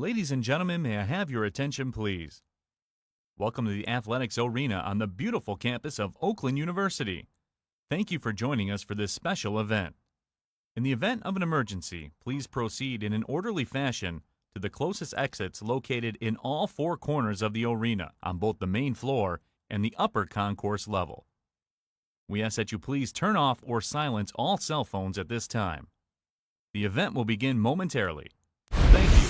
Ladies and gentlemen, may I have your attention, please? Welcome to the Athletics Arena on the beautiful campus of Oakland University. Thank you for joining us for this special event. In the event of an emergency, please proceed in an orderly fashion to the closest exits located in all four corners of the arena on both the main floor and the upper concourse level. We ask that you please turn off or silence all cell phones at this time. The event will begin momentarily. Thank you.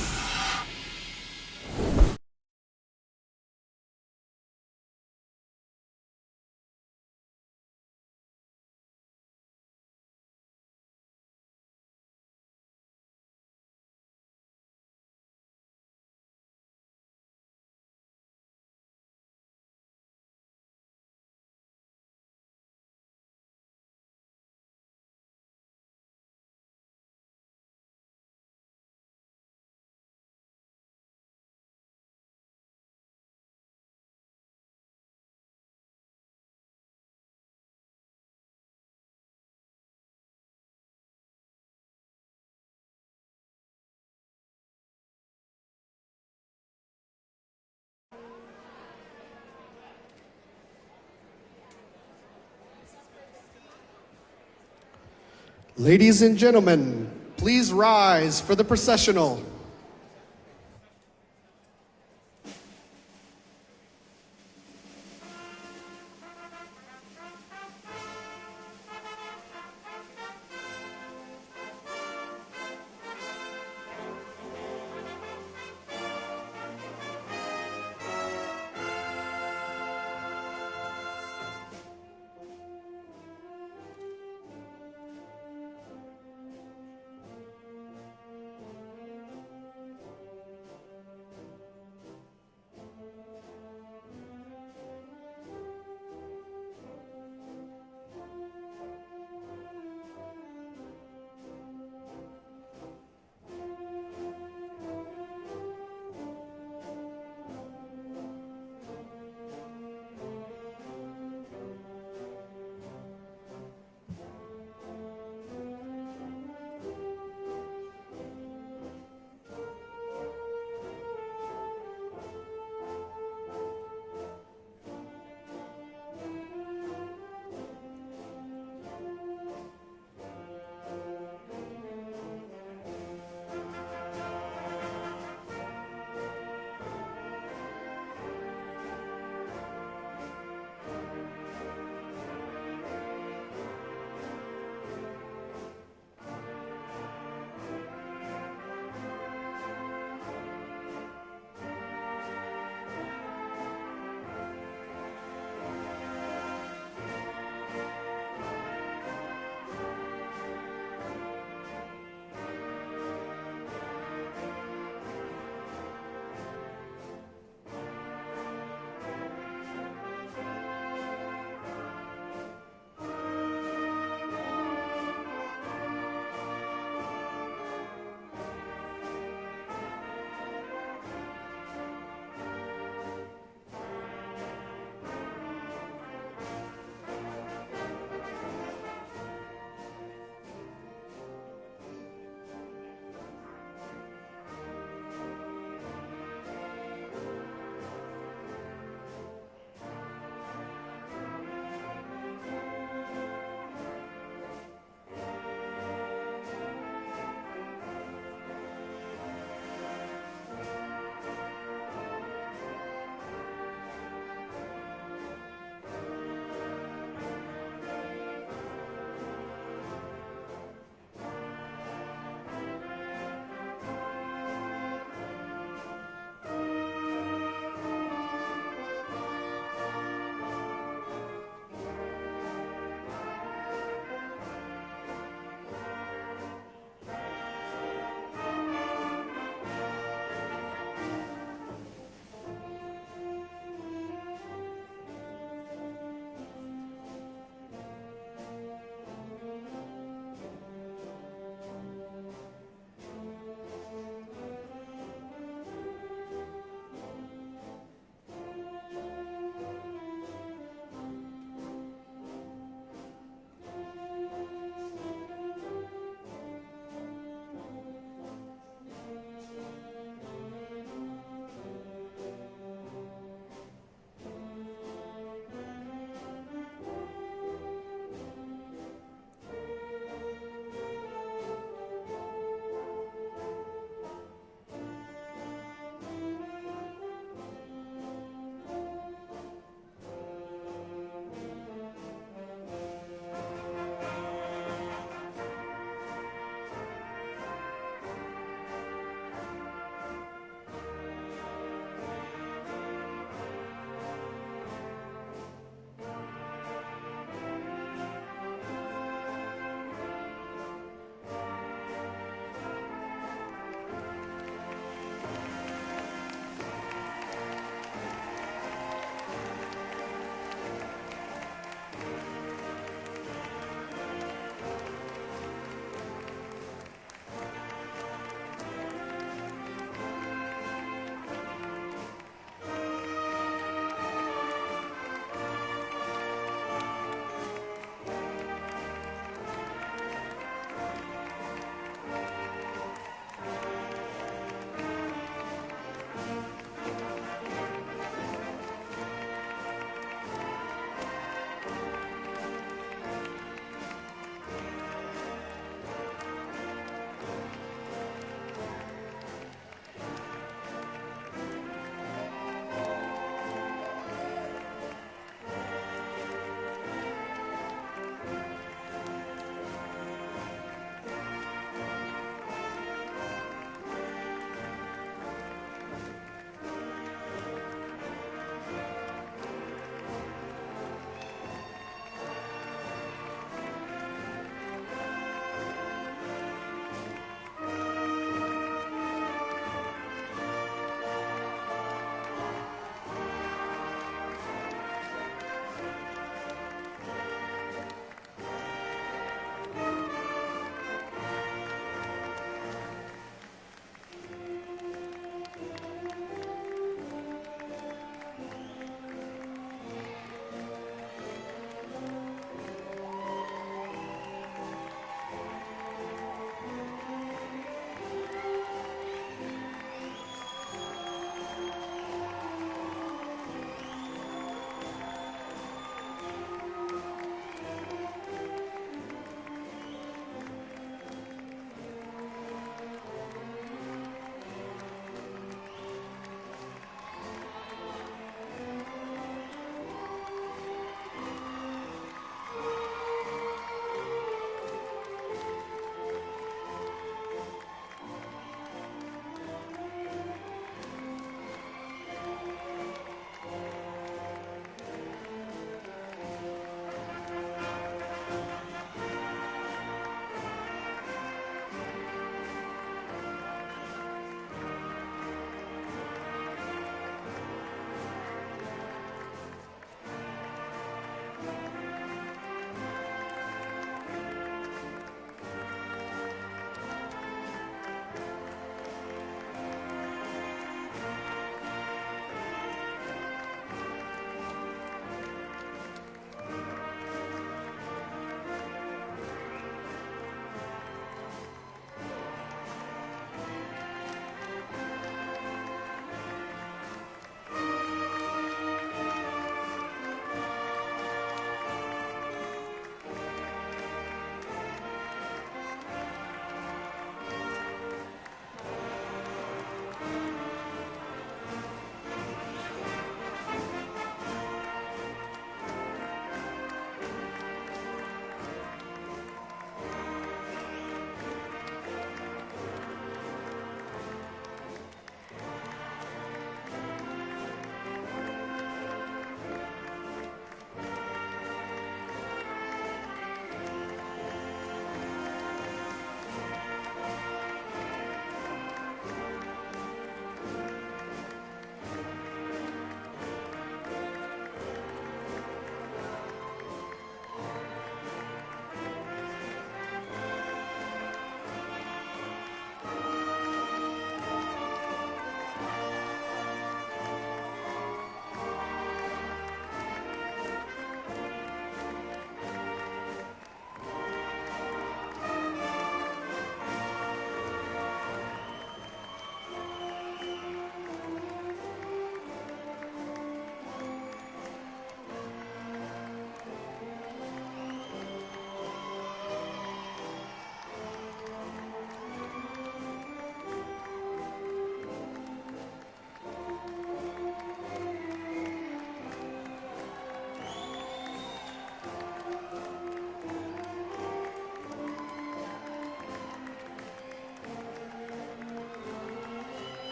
Ladies and gentlemen, please rise for the processional.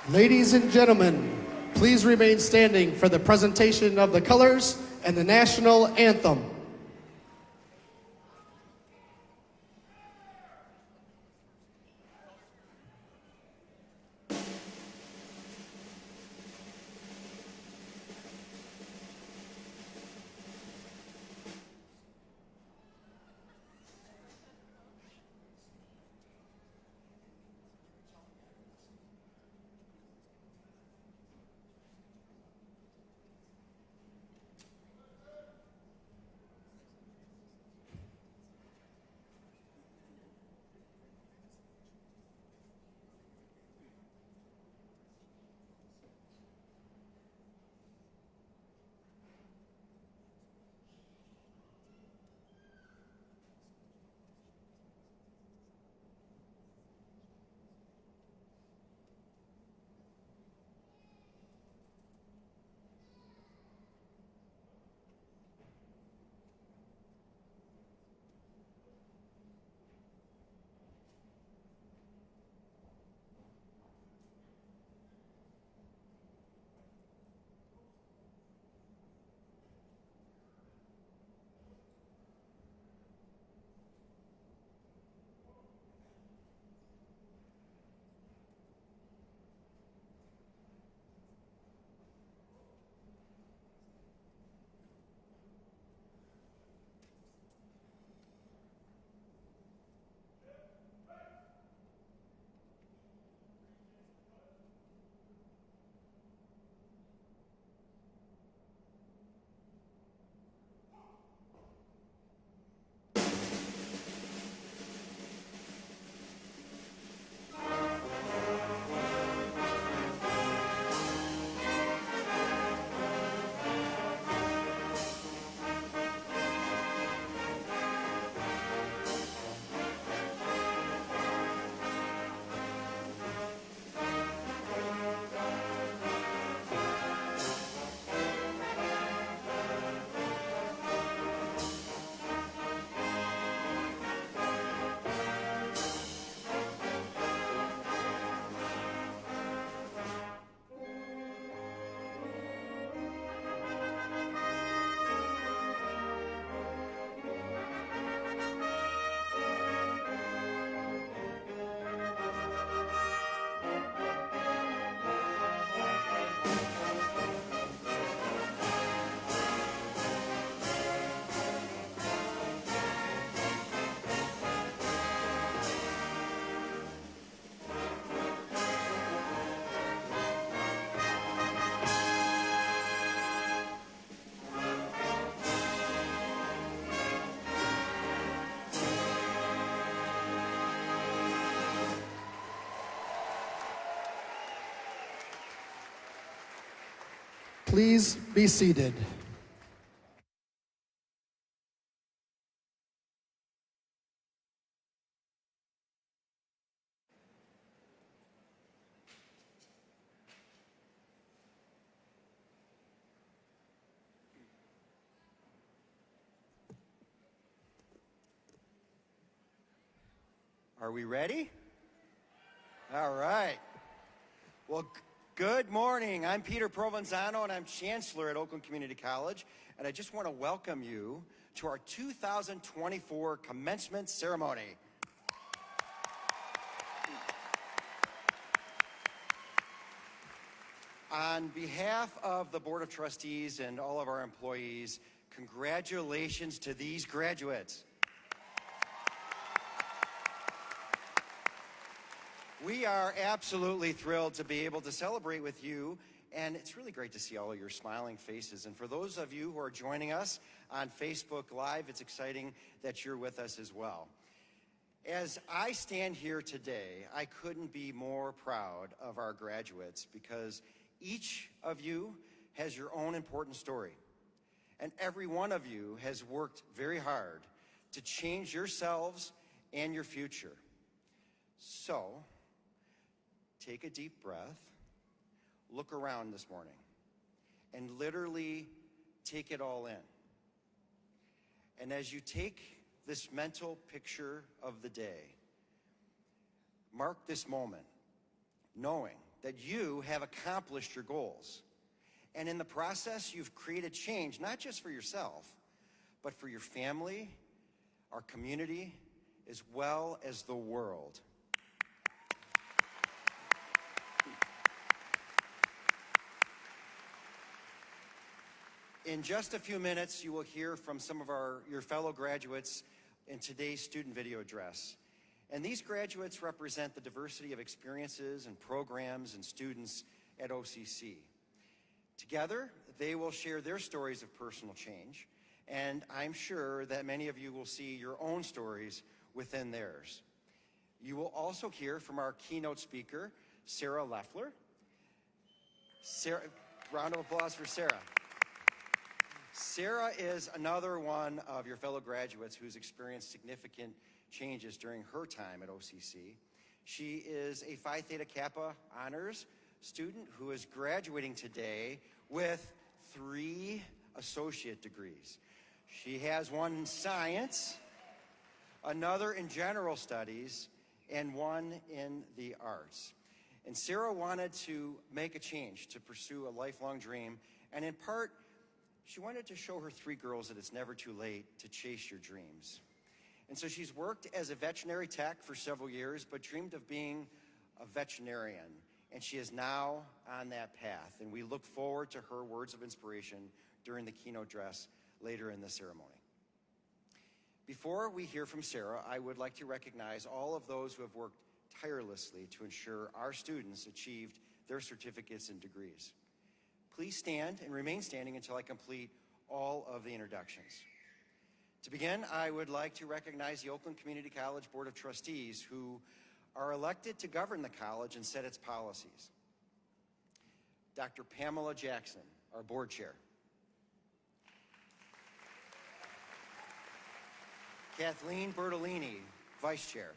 Ladies and gentlemen, please remain standing for the presentation of the colors and the national anthem. Please be seated. Are we ready? All right. Well, good morning. I'm Peter Provenzano, and I'm Chancellor at Oakland Community College, and I just want to welcome you to our 2024 Commencement Ceremony. On behalf of the Board of Trustees and all of our employees, congratulations to these graduates. We are absolutely thrilled to be able to celebrate with you, and it's really great to see all of your smiling faces. And for those of you who are joining us on Facebook Live, it's exciting that you're with us as well. As I stand here today, I couldn't be more proud of our graduates because each of you has your own important story. And every one of you has worked very hard to change yourselves and your future. So, take a deep breath, look around this morning, and literally take it all in. And as you take this mental picture of the day, mark this moment, knowing that you have accomplished your goals. And in the process, you've created change, not just for yourself, but for your family, our community, as well as the world. In just a few minutes, you will hear from some of your fellow graduates in today's student video address. And these graduates represent the diversity of experiences and programs and students at OCC. Together, they will share their stories of personal change, and I'm sure that many of you will see your own stories within theirs. You will also hear from our keynote speaker, Sarah Leffler. Round of applause for Sarah. Sarah is another one of your fellow graduates who's experienced significant changes during her time at OCC. She is a Phi Theta Kappa honors student who is graduating today with 3 associate degrees. She has one in science, another in general studies, and one in the arts. And Sarah wanted to make a change, to pursue a lifelong dream, and in part, she wanted to show her 3 girls that it's never too late to chase your dreams. And so she's worked as a veterinary tech for several years, but dreamed of being a veterinarian. And she is now on that path. And we look forward to her words of inspiration during the keynote address later in the ceremony. Before we hear from Sarah, I would like to recognize all of those who have worked tirelessly to ensure our students achieved their certificates and degrees. Please stand and remain standing until I complete all of the introductions. To begin, I would like to recognize the Oakland Community College Board of Trustees who are elected to govern the college and set its policies. Dr. Pamela Jackson, our board chair. Kathleen Bertolini, vice chair.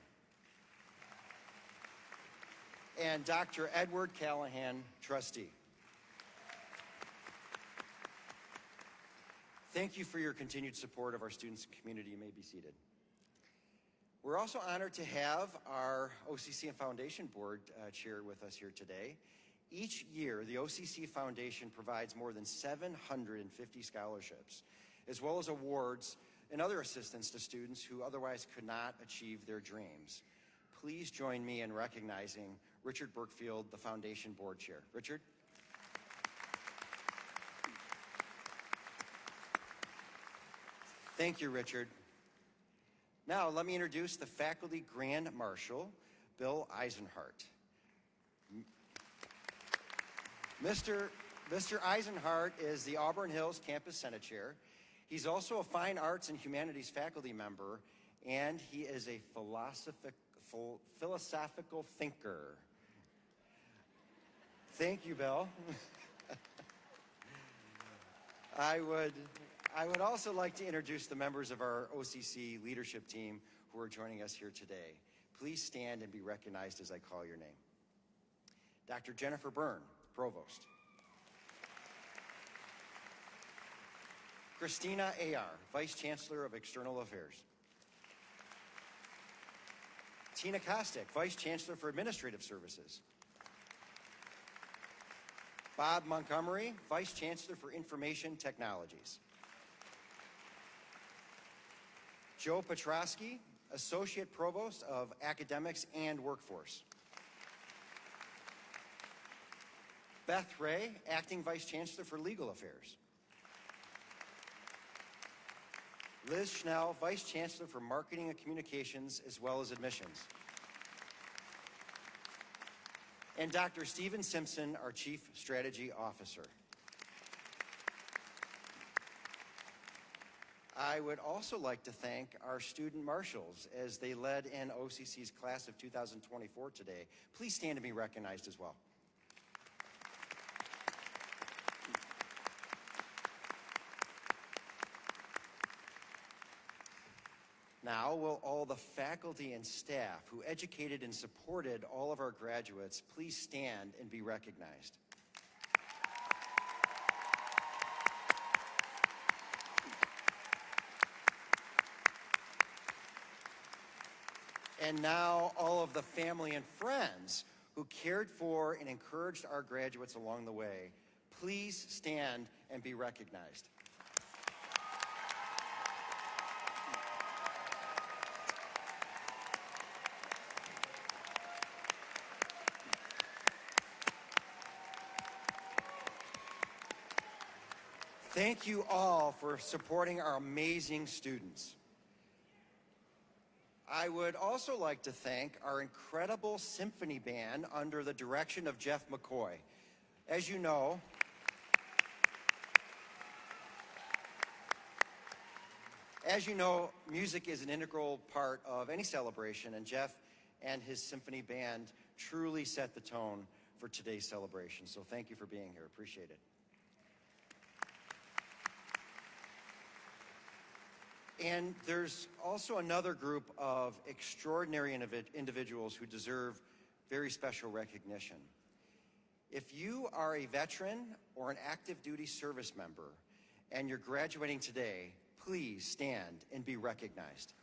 And Dr. Edward Callahan, trustee. Thank you for your continued support of our students and community. You may be seated. We're also honored to have our OCC and Foundation Board chair with us here today. Each year, the OCC Foundation provides more than 750 scholarships, as well as awards and other assistance to students who otherwise could not achieve their dreams. Please join me in recognizing Richard Burkfield, the Foundation Board Chair. Richard? Thank you, Richard. Now, let me introduce the Faculty Grand Marshal, Bill Eisenhart. Mr. Eisenhart is the Auburn Hills Campus Senate Chair. He's also a Fine Arts and Humanities faculty member, and he is a philosophical thinker. Thank you, Bill. I would also like to introduce the members of our OCC leadership team who are joining us here today. Please stand and be recognized as I call your name. Dr. Jennifer Byrne, Provost. Christina Ayar, Vice Chancellor of External Affairs. Tina Kostick, Vice Chancellor for Administrative Services. Bob Montgomery, Vice Chancellor for Information Technologies. Joe Petrosky, Associate Provost of Academics and Workforce. Beth Ray, Acting Vice Chancellor for Legal Affairs. Liz Schnell, Vice Chancellor for Marketing and Communications, as well as Admissions. And Dr. Stephen Simpson, our Chief Strategy Officer. I would also like to thank our student marshals as they led in OCC's class of 2024 today. Please stand to be recognized as well. Now, will all the faculty and staff who educated and supported all of our graduates please stand and be recognized. And now all of the family and friends who cared for and encouraged our graduates along the way. Please stand and be recognized. Thank you all for supporting our amazing students. I would also like to thank our incredible symphony band under the direction of Jeff McCoy. As you know, music is an integral part of any celebration, and Jeff and his symphony band truly set the tone for today's celebration. So thank you for being here. Appreciate it. And there's also another group of extraordinary individuals who deserve very special recognition. If you are a veteran or an active duty service member and you're graduating today, please stand and be recognized.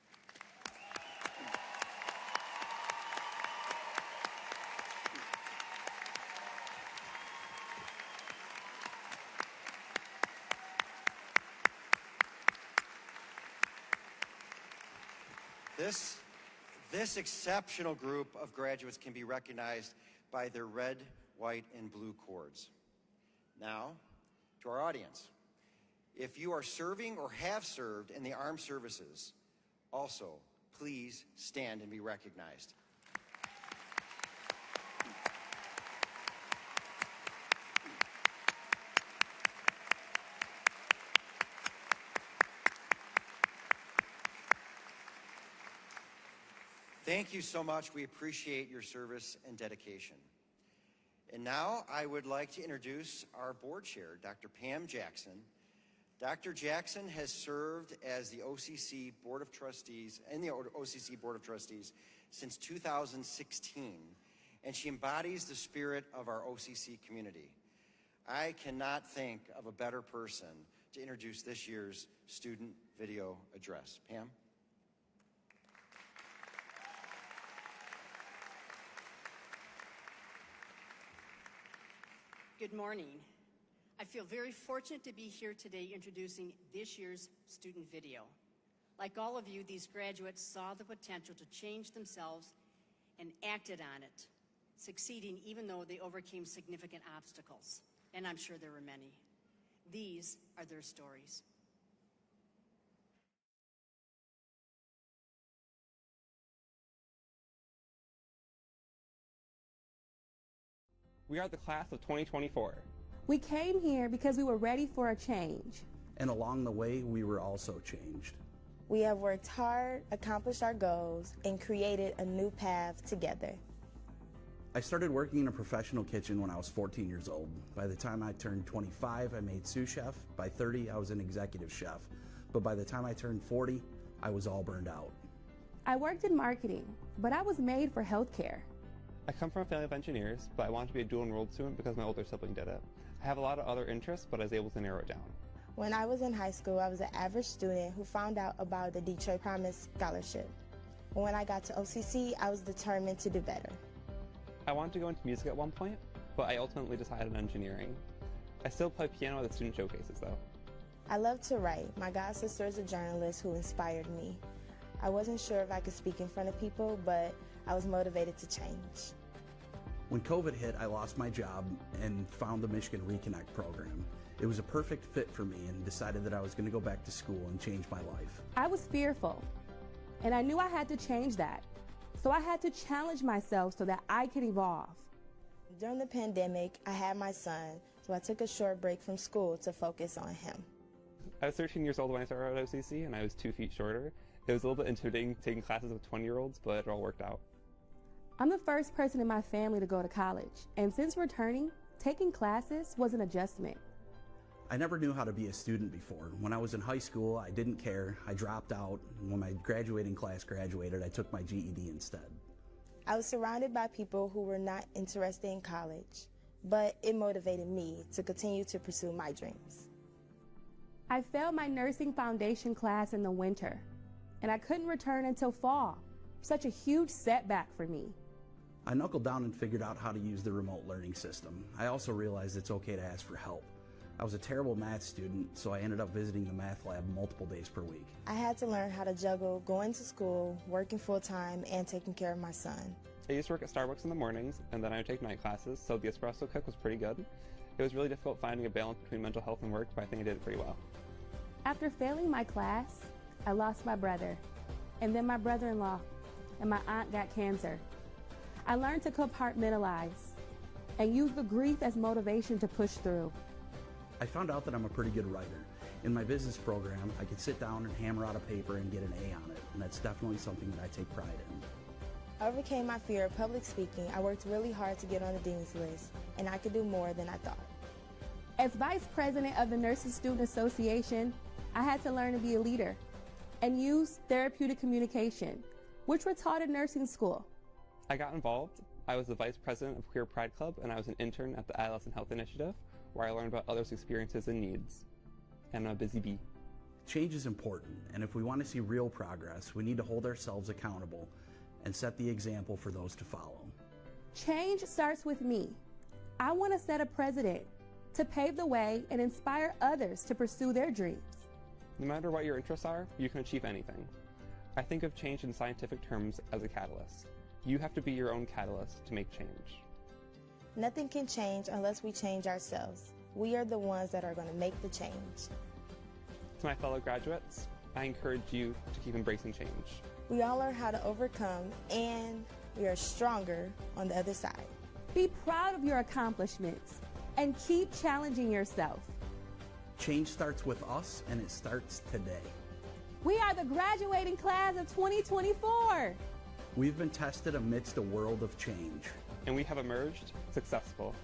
This exceptional group of graduates can be recognized by their red, white, and blue cords. Now, to our audience, if you are serving or have served in the armed services, also, please stand and be recognized. Thank you so much. We appreciate your service and dedication. And now I would like to introduce our board chair, Dr. Pam Jackson. Dr. Jackson has served as the OCC Board of Trustees since 2016, and she embodies the spirit of our OCC community. I cannot think of a better person to introduce this year's student video address. Pam? Good morning. I feel very fortunate to be here today introducing this year's student video. Like all of you, these graduates saw the potential to change themselves and acted on it, succeeding even though they overcame significant obstacles. And I'm sure there were many. These are their stories. We are the class of 2024. We came here because we were ready for a change. And along the way, we were also changed. We have worked hard, accomplished our goals, and created a new path together. I started working in a professional kitchen when I was 14 years old. By the time I turned 25, I made sous chef. By 30, I was an executive chef. But by the time I turned 40, I was all burned out. I worked in marketing, but I was made for healthcare. I come from a family of engineers, but I wanted to be a dual-enrolled student because my older sibling did it. I have a lot of other interests, but I was able to narrow it down. When I was in high school, I was an average student who found out about the Detroit Promise Scholarship. And when I got to OCC, I was determined to do better. I wanted to go into music at one point, but I ultimately decided on engineering. I still play piano at the student showcases, though. I love to write. My god sister is a journalist who inspired me. I wasn't sure if I could speak in front of people, but I was motivated to change. When COVID hit, I lost my job and found the Michigan Reconnect program. It was a perfect fit for me and decided that I was going to go back to school and change my life. I was fearful, and I knew I had to change that. So I had to challenge myself so that I could evolve. During the pandemic, I had my son, so I took a short break from school to focus on him. I was 13 years old when I started at OCC, and I was 2 feet shorter. It was a little bit intimidating taking classes with 20-year-olds, but it all worked out. I'm the first person in my family to go to college, and since returning, taking classes was an adjustment. I never knew how to be a student before. When I was in high school, I didn't care. I dropped out. When my graduating class graduated, I took my GED instead. I was surrounded by people who were not interested in college, but it motivated me to continue to pursue my dreams. I failed my nursing foundation class in the winter, and I couldn't return until fall. Such a huge setback for me. I knuckled down and figured out how to use the remote learning system. I also realized it's okay to ask for help. I was a terrible math student, so I ended up visiting the math lab multiple days per week. I had to learn how to juggle going to school, working full-time, and taking care of my son. I used to work at Starbucks in the mornings, and then I would take night classes, so the espresso cook was pretty good. It was really difficult finding a balance between mental health and work, but I think I did it pretty well. After failing my class, I lost my brother, and then my brother-in-law, and my aunt got cancer. I learned to compartmentalize and use the grief as motivation to push through. I found out that I'm a pretty good writer. In my business program, I could sit down and hammer out a paper and get an A on it, and that's definitely something that I take pride in. I overcame my fear of public speaking. I worked really hard to get on the dean's list, and I could do more than I thought. As vice president of the Nurses Student Association, I had to learn to be a leader and use therapeutic communication, which were taught in nursing school. I got involved. I was the vice president of Queer Pride Club, and I was an intern at the Adolescent Health Initiative, where I learned about others' experiences and needs. And I'm a busy bee. Change is important, and if we want to see real progress, we need to hold ourselves accountable and set the example for those to follow. Change starts with me. I want to set a precedent to pave the way and inspire others to pursue their dreams. No matter what your interests are, you can achieve anything. I think of change in scientific terms as a catalyst. You have to be your own catalyst to make change. Nothing can change unless we change ourselves. We are the ones that are going to make the change. To my fellow graduates, I encourage you to keep embracing change. We all learn how to overcome, and we are stronger on the other side. Be proud of your accomplishments and keep challenging yourself. Change starts with us, and it starts today. We are the graduating class of 2024. We've been tested amidst a world of change. And we have emerged successful.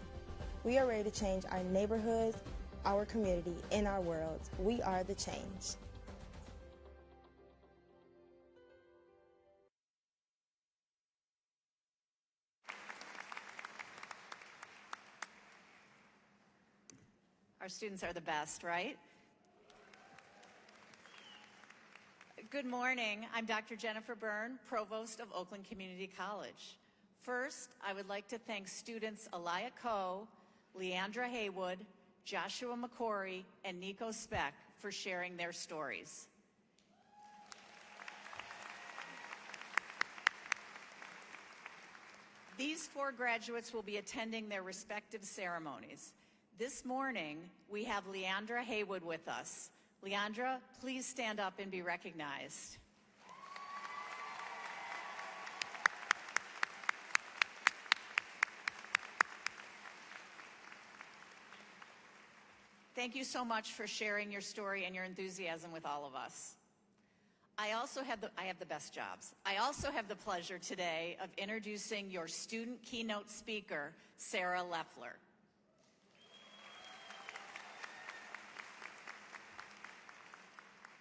We are ready to change our neighborhoods, our community, and our world. We are the change. Our students are the best, right? Good morning. I'm Dr. Jennifer Byrne, Provost of Oakland Community College. First, I would like to thank students Aliyah Coe, Leandra Haywood, Joshua McCory, and Nico Speck for sharing their stories. These four graduates will be attending their respective ceremonies. This morning, we have Leandra Haywood with us. Leandra, please stand up and be recognized. Thank you so much for sharing your story and your enthusiasm with all of us. I have the best jobs. I also have the pleasure today of introducing your student keynote speaker, Sarah Leffler.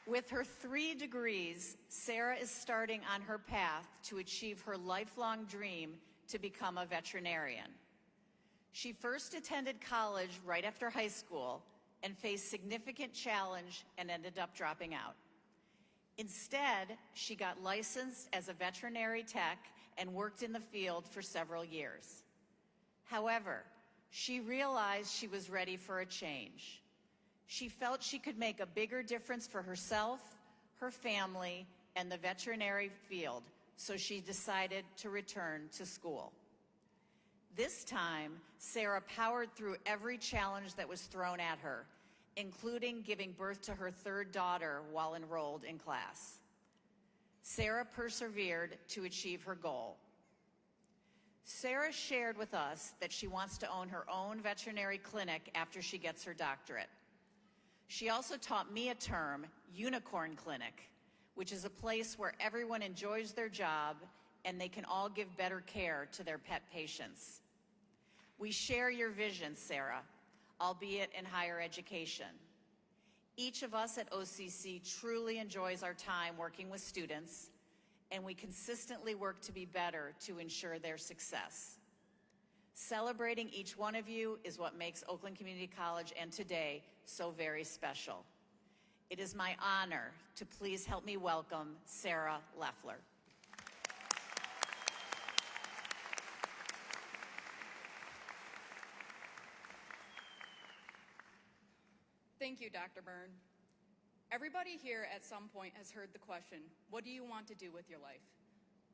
With her 3 degrees, Sarah is starting on her path to achieve her lifelong dream to become a veterinarian. She first attended college right after high school and faced significant challenge and ended up dropping out. Instead, she got licensed as a veterinary tech and worked in the field for several years. However, she realized she was ready for a change. She felt she could make a bigger difference for herself, her family, and the veterinary field, so she decided to return to school. This time, Sarah powered through every challenge that was thrown at her, including giving birth to her 3rd daughter while enrolled in class. Sarah persevered to achieve her goal. Sarah shared with us that she wants to own her own veterinary clinic after she gets her doctorate. She also taught me a term, unicorn clinic, which is a place where everyone enjoys their job and they can all give better care to their pet patients. We share your vision, Sarah, albeit in higher education. Each of us at OCC truly enjoys our time working with students, and we consistently work to be better to ensure their success. Celebrating each one of you is what makes Oakland Community College and today so very special. It is my honor to please help me welcome Sarah Leffler. Thank you, Dr. Byrne. Everybody here at some point has heard the question, what do you want to do with your life?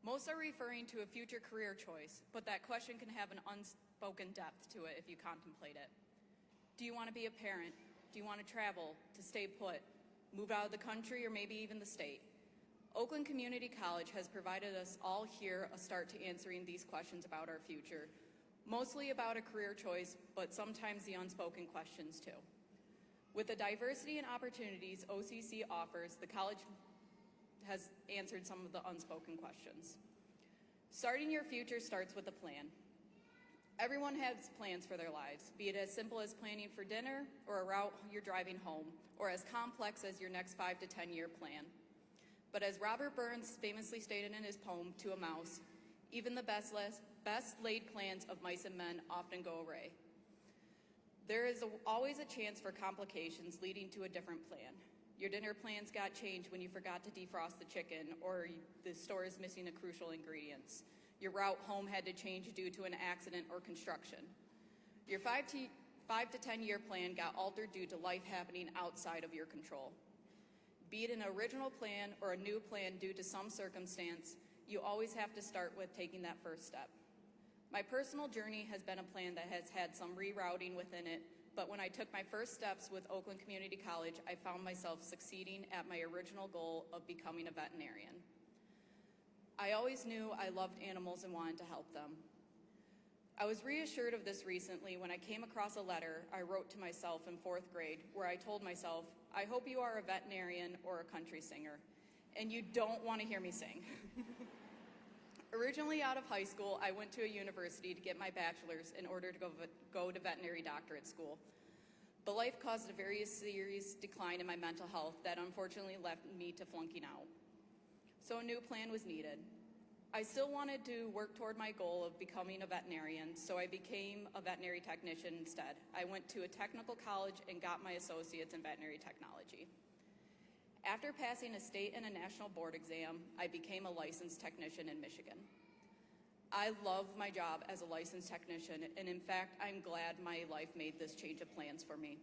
Most are referring to a future career choice, but that question can have an unspoken depth to it if you contemplate it. Do you want to be a parent? Do you want to travel, to stay put, move out of the country, or maybe even the state? Oakland Community College has provided us all here a start to answering these questions about our future, mostly about a career choice, but sometimes the unspoken questions too. With the diversity and opportunities OCC offers, the college has answered some of the unspoken questions. Starting your future starts with a plan. Everyone has plans for their lives, be it as simple as planning for dinner or a route you're driving home, or as complex as your next 5 to 10-year plan. But as Robert Burns famously stated in his poem, To a Mouse, even the best laid plans of mice and men often go awry. There is always a chance for complications leading to a different plan. Your dinner plans got changed when you forgot to defrost the chicken, or the store is missing the crucial ingredients. Your route home had to change due to an accident or construction. Your 5 to 10-year plan got altered due to life happening outside of your control. Be it an original plan or a new plan due to some circumstance, you always have to start with taking that first step. My personal journey has been a plan that has had some rerouting within it, but when I took my first steps with Oakland Community College, I found myself succeeding at my original goal of becoming a veterinarian. I always knew I loved animals and wanted to help them. I was reassured of this recently when I came across a letter I wrote to myself in 4th grade where I told myself, I hope you are a veterinarian or a country singer, and you don't want to hear me sing. Originally out of high school, I went to a university to get my bachelor's in order to go to veterinary doctorate school. But life caused a very serious decline in my mental health that unfortunately left me to flunking out. So a new plan was needed. I still wanted to work toward my goal of becoming a veterinarian, so I became a veterinary technician instead. I went to a technical college and got my associates in veterinary technology. After passing a state and a national board exam, I became a licensed technician in Michigan. I love my job as a licensed technician, and in fact, I'm glad my life made this change of plans for me.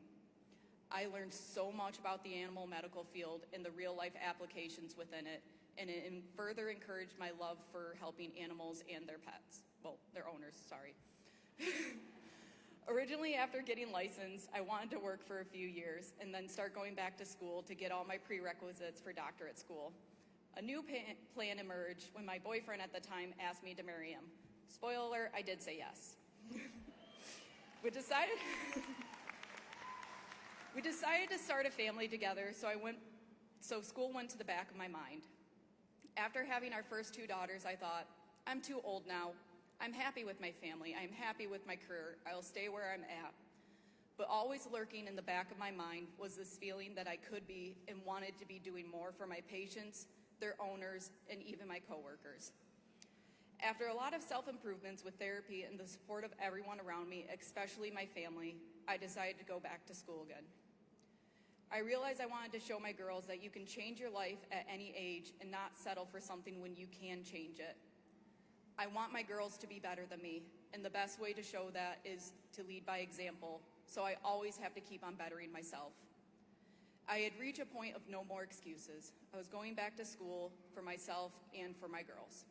I learned so much about the animal medical field and the real-life applications within it, and it further encouraged my love for helping animals and their pets. Well, their owners, sorry. Originally, after getting licensed, I wanted to work for a few years and then start going back to school to get all my prerequisites for doctorate school. A new plan emerged when my boyfriend at the time asked me to marry him. Spoiler alert, I did say yes. We decided to start a family together, so school went to the back of my mind. After having our first 2 daughters, I thought, I'm too old now. I'm happy with my family. I'm happy with my career. I'll stay where I'm at. But always lurking in the back of my mind was this feeling that I could be and wanted to be doing more for my patients, their owners, and even my coworkers. After a lot of self-improvements with therapy and the support of everyone around me, especially my family, I decided to go back to school again. I realized I wanted to show my girls that you can change your life at any age and not settle for something when you can change it. I want my girls to be better than me, and the best way to show that is to lead by example, so I always have to keep on bettering myself. I had reached a point of no more excuses. I was going back to school for myself and for my girls.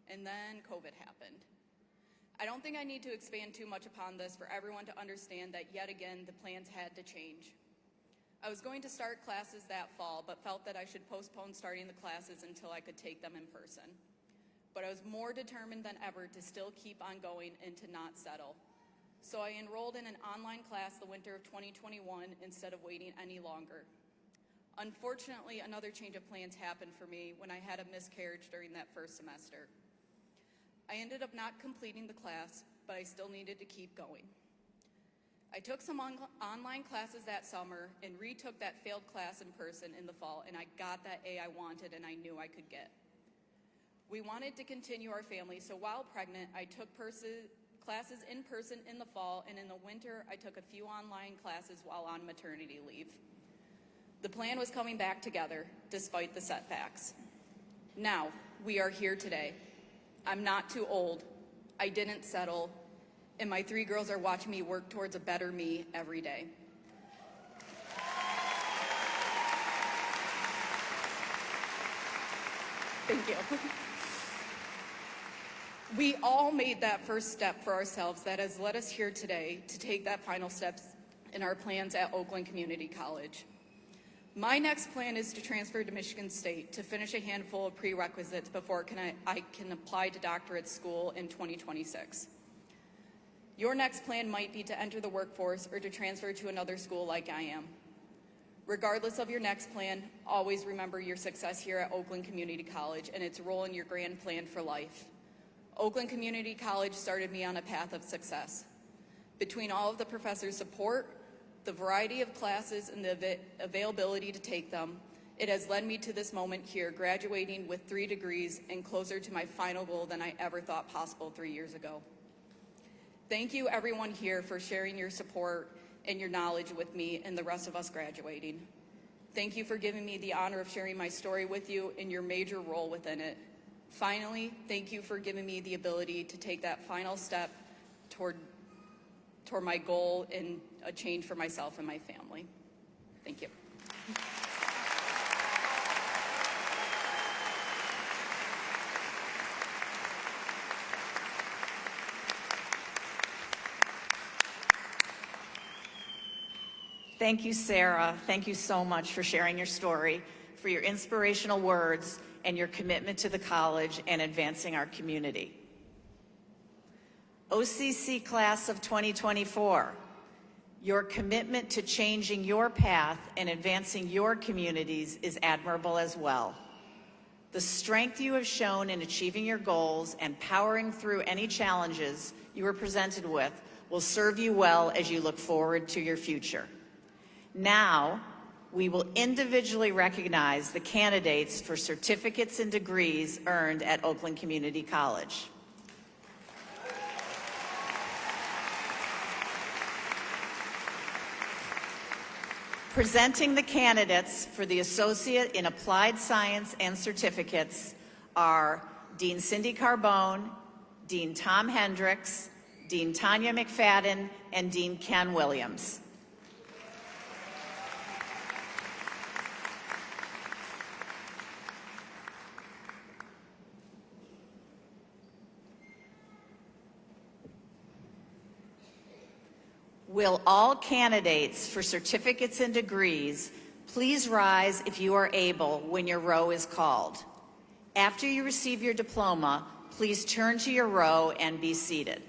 And then COVID happened. I don't think I need to expand too much upon this for everyone to understand that yet again the plans had to change. I was going to start classes that fall, but felt that I should postpone starting the classes until I could take them in person. But I was more determined than ever to still keep on going and to not settle. So I enrolled in an online class the winter of 2021 instead of waiting any longer. Unfortunately, another change of plans happened for me when I had a miscarriage during that first semester. I ended up not completing the class, but I still needed to keep going. I took some online classes that summer and retook that failed class in person in the fall, and I got that A I wanted and I knew I could get. We wanted to continue our family, so while pregnant, I took classes in person in the fall, and in the winter, I took a few online classes while on maternity leave. The plan was coming back together, despite the setbacks. Now, we are here today. I'm not too old. I didn't settle, and my 3 girls are watching me work towards a better me every day. Thank you. We all made that first step for ourselves that has led us here today to take that final steps in our plans at Oakland Community College. My next plan is to transfer to Michigan State to finish a handful of prerequisites before I can apply to doctorate school in 2026. Your next plan might be to enter the workforce or to transfer to another school like I am. Regardless of your next plan, always remember your success here at Oakland Community College and its role in your grand plan for life. Oakland Community College started me on a path of success. Between all of the professors' support, the variety of classes, and the availability to take them, it has led me to this moment here, graduating with 3 degrees and closer to my final goal than I ever thought possible 3 years ago. Thank you, everyone here, for sharing your support and your knowledge with me and the rest of us graduating. Thank you for giving me the honor of sharing my story with you and your major role within it. Finally, thank you for giving me the ability to take that final step toward my goal and a change for myself and my family. Thank you. Thank you, Sarah. Thank you so much for sharing your story, for your inspirational words, and your commitment to the college and advancing our community. OCC class of 2024, your commitment to changing your path and advancing your communities is admirable as well. The strength you have shown in achieving your goals and powering through any challenges you are presented with will serve you well as you look forward to your future. Now, we will individually recognize the candidates for certificates and degrees earned at Oakland Community College. Presenting the candidates for the Associate in Applied Science and Certificates are Dean Cindy Carbone, Dean Tom Hendricks, Dean Tanya McFadden, and Dean Ken Williams. Will all candidates for certificates and degrees please rise if you are able when your row is called. After you receive your diploma, please turn to your row and be seated.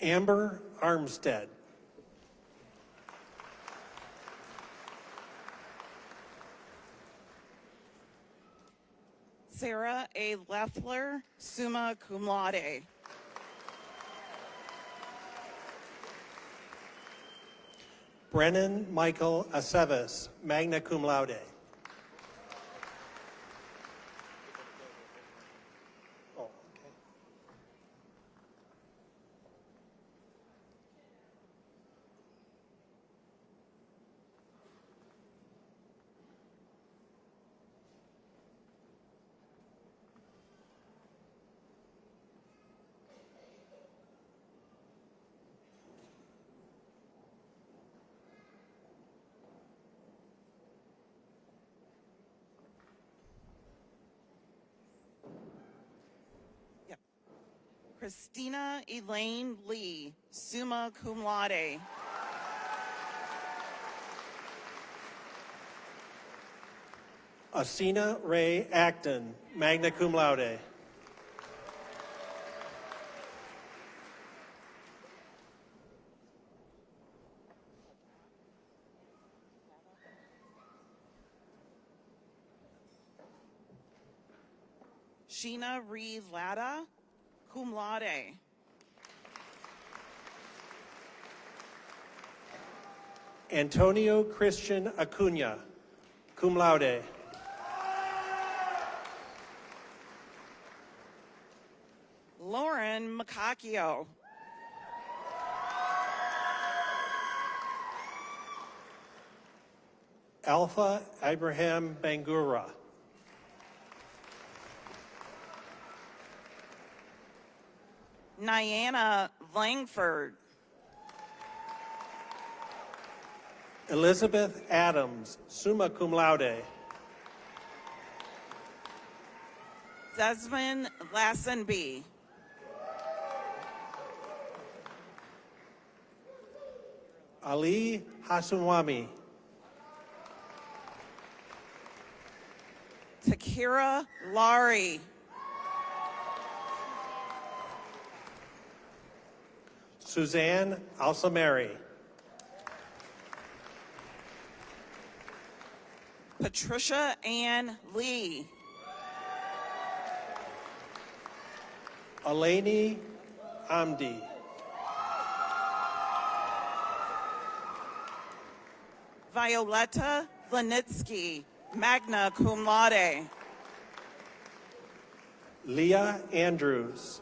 Amber Armstead. Sarah A. Leffler, summa cum laude. Brennan Michael Aceves, magna cum laude. Christina Elaine Lee, summa cum laude. Asina Ray Acton, magna cum laude. Sheena Ree Latta, cum laude. Antonio Christian Acuna, cum laude. Lauren Macacchio. Alpha Abraham Bangura. Niana Langford. Elizabeth Adams, summa cum laude. Desmond Lassenby. Ali Hasunwami. Takira Laurie. Suzanne Alsamari. Patricia Ann Lee. Eleni Amdi. Violetta Lenitsky, magna cum laude. Leah Andrews.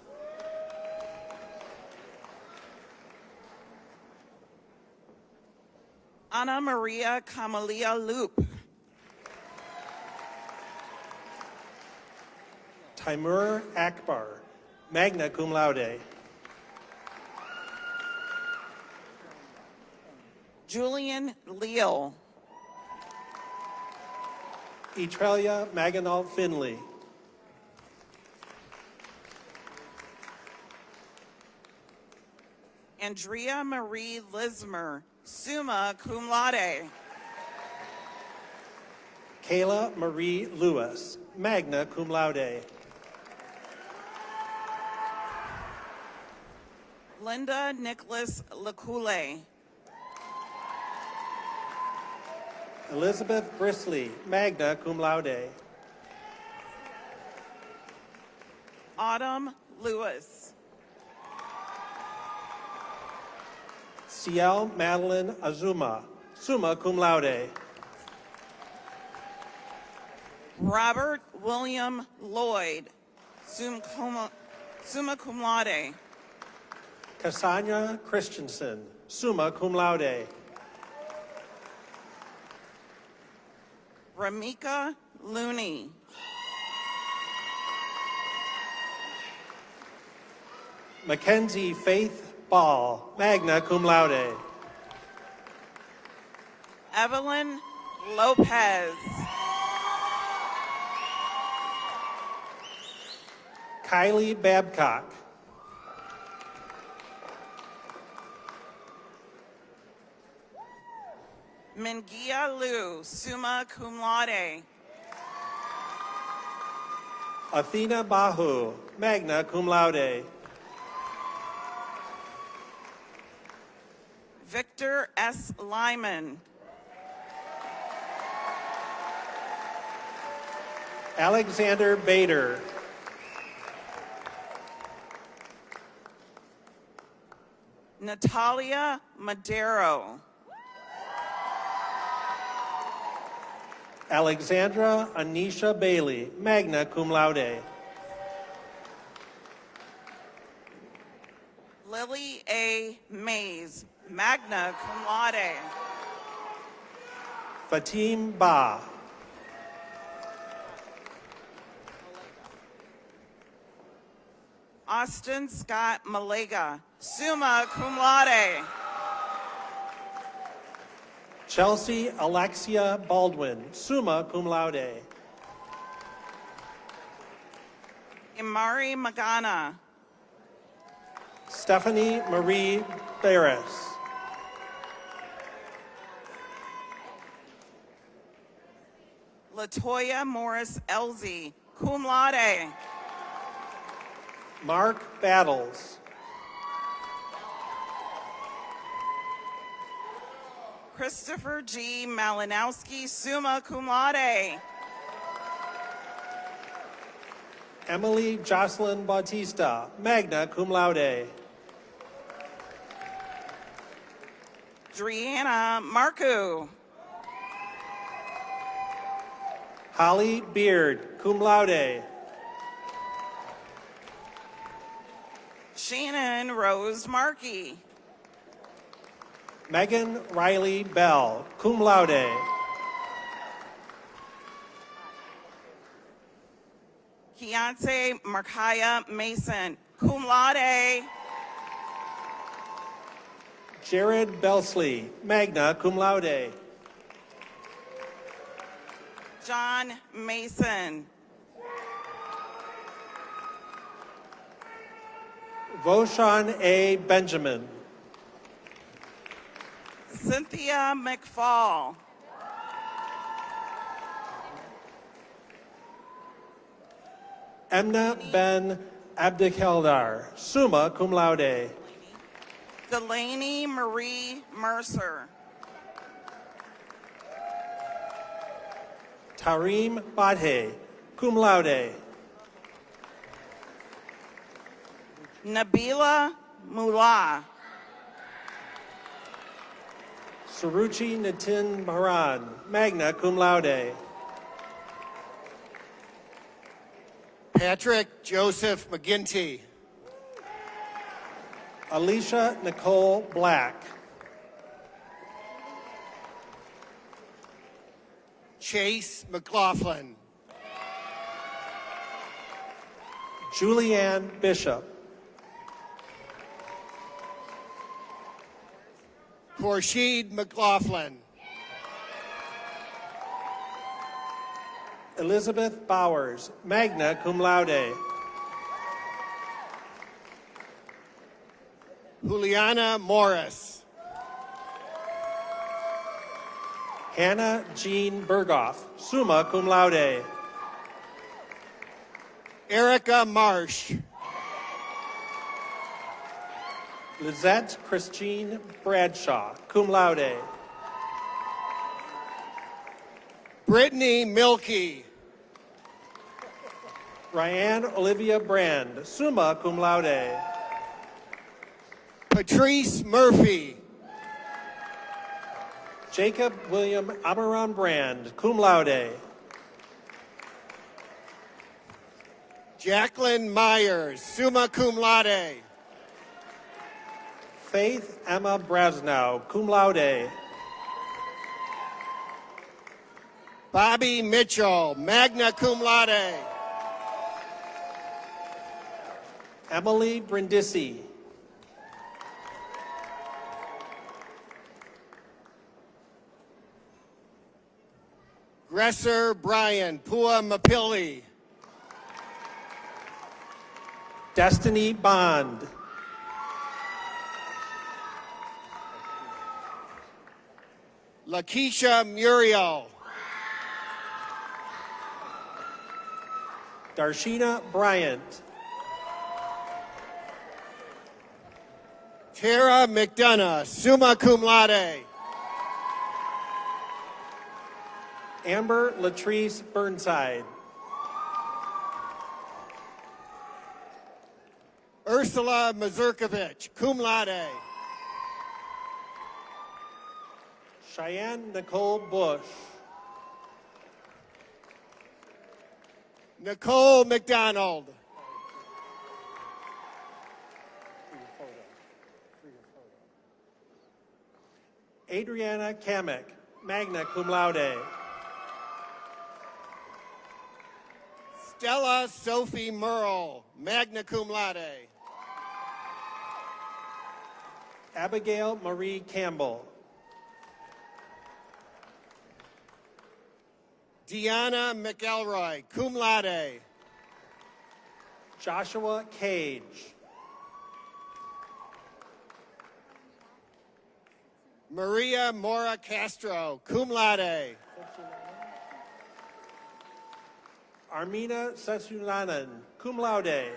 Ana Maria Camalia Loop. Timur Akbar, magna cum laude. Julian Leal. Etrelia Maganal Finley. Andrea Marie Lismer, summa cum laude. Kayla Marie Lewis, magna cum laude. Linda Nicholas Lacule. Elizabeth Brisley, magna cum laude. Autumn Lewis. Ciel Madeline Azuma, summa cum laude. Robert William Lloyd, summa cum laude. Cassandra Christensen, summa cum laude. Ramika Looney. Mackenzie Faith Ball, magna cum laude. Evelyn Lopez. Kylie Babcock. Mingia Liu, summa cum laude. Athena Bahu, magna cum laude. Victor S. Lyman. Alexander Bader. Natalia Madero. Alexandra Anisha Bailey, magna cum laude. Lily A. Mays, magna cum laude. Fatim Ba. Austin Scott Malega, summa cum laude. Chelsea Alexia Baldwin, summa cum laude. Imari Magana. Stephanie Marie Barris. Latoya Morris Elzy, cum laude. Mark Battles. Christopher G. Malinowski, summa cum laude. Emily Jocelyn Bautista, magna cum laude. Driana Marcu. Holly Beard, cum laude. Shannon Rose Markey. Megan Riley Bell, cum laude. Keontae Markaya Mason, cum laude. Jared Belsley, magna cum laude. John Mason. Voshan A. Benjamin. Cynthia McFall. Emna Ben Abdikeldar, summa cum laude. Delaney Marie Mercer. Tarim Badhe, cum laude. Nabila Mullah. Saruchi Nitin Maran, magna cum laude. Patrick Joseph McGinty. Alicia Nicole Black. Chase McLaughlin. Julianne Bishop. Khorshid McLaughlin. Elizabeth Bowers, magna cum laude. Juliana Morris. Hannah Jean Berghoff, summa cum laude. Erica Marsh. Lizette Christine Bradshaw, cum laude. Brittany Milkey. Ryan Olivia Brand, summa cum laude. Patrice Murphy. Jacob William Amaron Brand, cum laude. Jacqueline Myers, summa cum laude. Faith Emma Brasnow, cum laude. Bobby Mitchell, magna cum laude. Emily Brindisi. Gresser Brian, Pua Mapili. Destiny Bond. Lakeisha Muriel. Darshina Bryant. Tara McDonough, summa cum laude. Amber Latrice Burnside. Ursula Mazurkovich, cum laude. Cheyenne Nicole Bush. Nicole McDonald. Adriana Kamek, magna cum laude. Stella Sophie Merle, magna cum laude. Abigail Marie Campbell. Deanna McElroy, cum laude. Joshua Cage. Maria Mora Castro, cum laude. Armina Sesulanan, cum laude.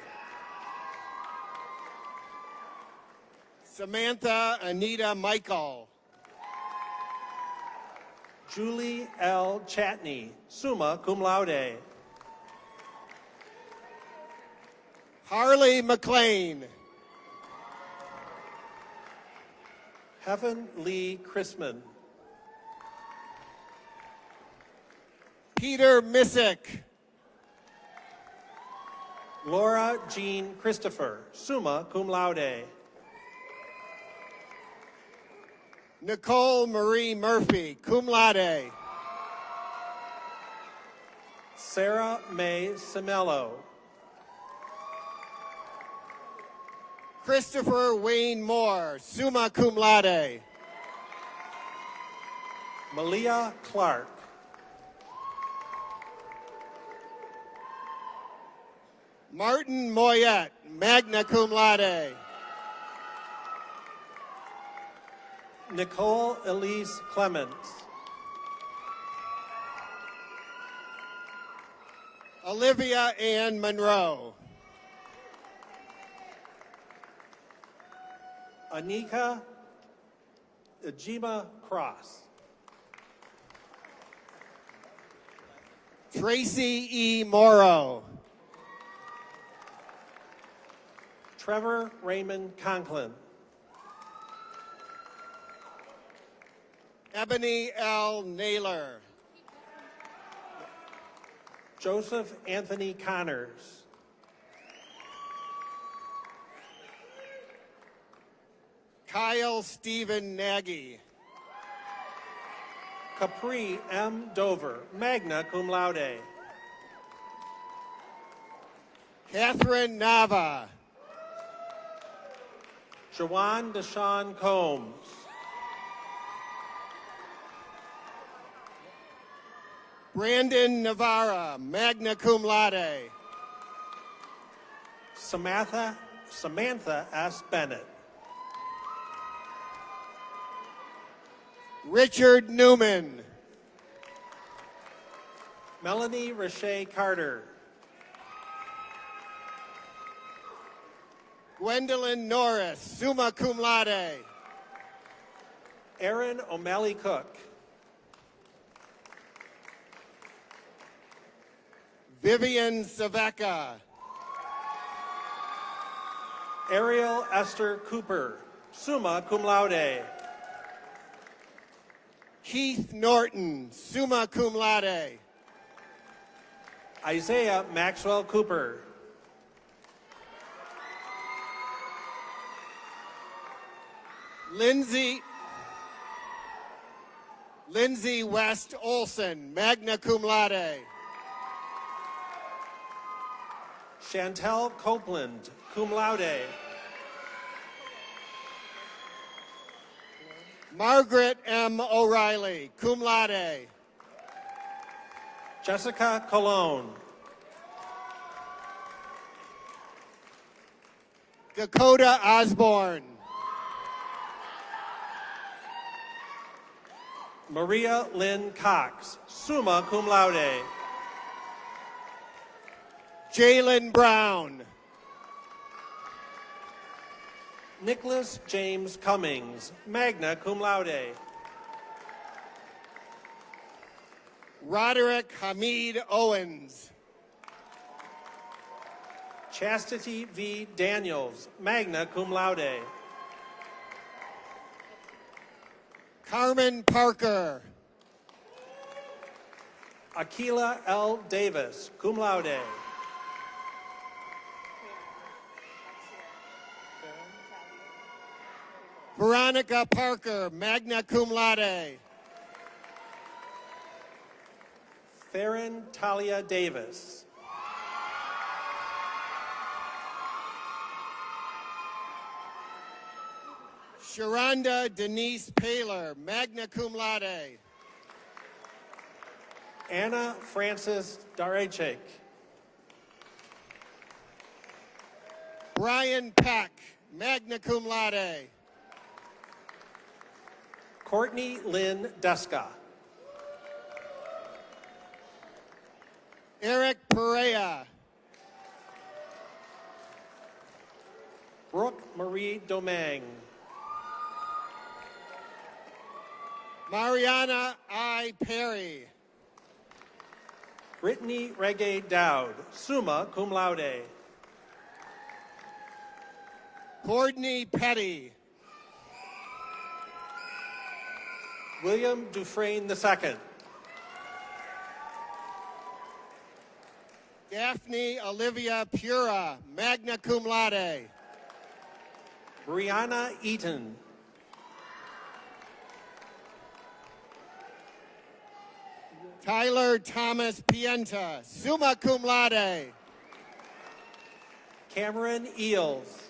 Samantha Anita Michael. Julie L. Chatney, summa cum laude. Harley McLean. Heaven Lee Chrisman. Peter Missick. Laura Jean Christopher, summa cum laude. Nicole Marie Murphy, cum laude. Sarah May Simello. Christopher Wayne Moore, summa cum laude. Malia Clark. Martin Moyet, magna cum laude. Nicole Elise Clements. Olivia Ann Monroe. Anika Ejima Cross. Tracy E. Morrow. Trevor Raymond Conklin. Ebony L. Naylor. Joseph Anthony Connors. Kyle Stephen Nagy. Capri M. Dover, magna cum laude. Catherine Nava. Jawan Deshawn Combs. Brandon Navarra, magna cum laude. Samantha S. Bennett. Richard Newman. Melanie Rashay Carter. Gwendolyn Norris, summa cum laude. Aaron O'Malley Cook. Vivian Saveka. Ariel Esther Cooper, summa cum laude. Keith Norton, summa cum laude. Isaiah Maxwell Cooper. Lindsay West Olson, magna cum laude. Chantel Copeland, cum laude. Margaret M. O'Reilly, cum laude. Jessica Colon. Dakota Osborne. Maria Lynn Cox, summa cum laude. Jalen Brown. Nicholas James Cummings, magna cum laude. Roderick Hamid Owens. Chastity V. Daniels, magna cum laude. Carmen Parker. Akila L. Davis, cum laude. Veronica Parker, magna cum laude. Farron Talia Davis. Sharonda Denise Paler, magna cum laude. Anna Frances Darachek. Brian Peck, magna cum laude. Courtney Lynn Deska. Eric Perea. Brooke Marie Domingue. Mariana I. Perry. Brittany Reggae Dowd, summa cum laude. Courtney Petty. William Dufresne II. Daphne Olivia Pura, magna cum laude. Brianna Eaton. Tyler Thomas Pienta, summa cum laude. Cameron Eels.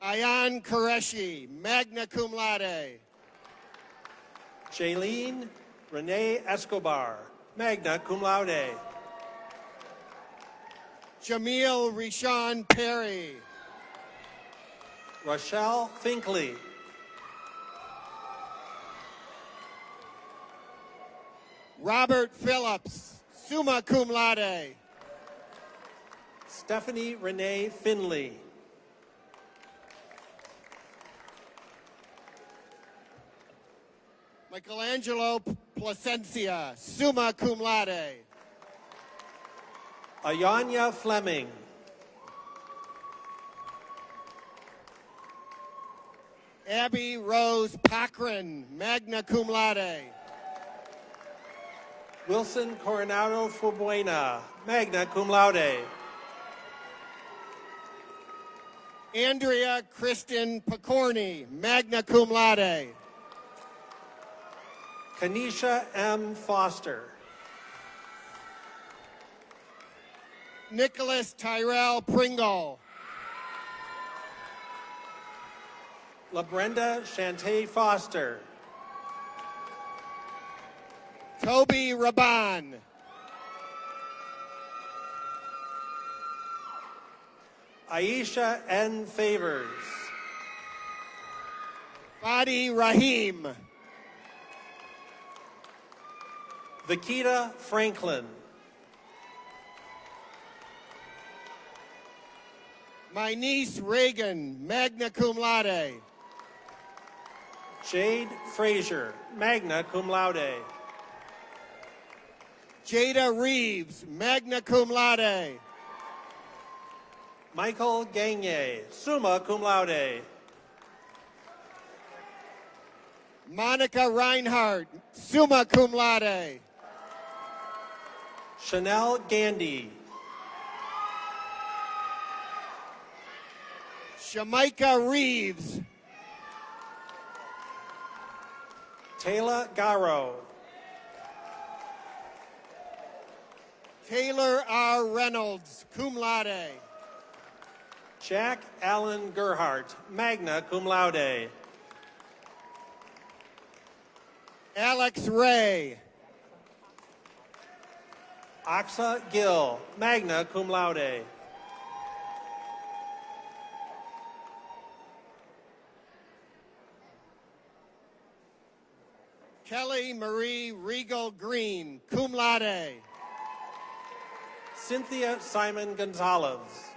Ayan Qureshi, magna cum laude. Jaylene Renee Escobar, magna cum laude. Jamil Rishan Perry. Rochelle Finkley. Robert Phillips, summa cum laude. Stephanie Renee Finley. Michelangelo Placencia, summa cum laude. Ayanya Fleming. Abby Rose Cochran, magna cum laude. Wilson Coronado Fubuena, magna cum laude. Andrea Kristen Picorni, magna cum laude. Kanisha M. Foster. Nicholas Tyrell Pringle. LaBrenda Shantay Foster. Toby Raban. Aisha N. Favors. Fadi Rahim. Vikita Franklin. My niece Reagan, magna cum laude. Jade Frazier, magna cum laude. Jada Reeves, magna cum laude. Michael Gagne, summa cum laude. Monica Reinhardt, summa cum laude. Chanel Gandy. Shamika Reeves. Taylor Garrow. Taylor R. Reynolds, cum laude. Jack Allen Gerhart, magna cum laude. Alex Ray. Aksa Gill, magna cum laude. Kelly Marie Regal Green, cum laude. Cynthia Simon Gonzalez.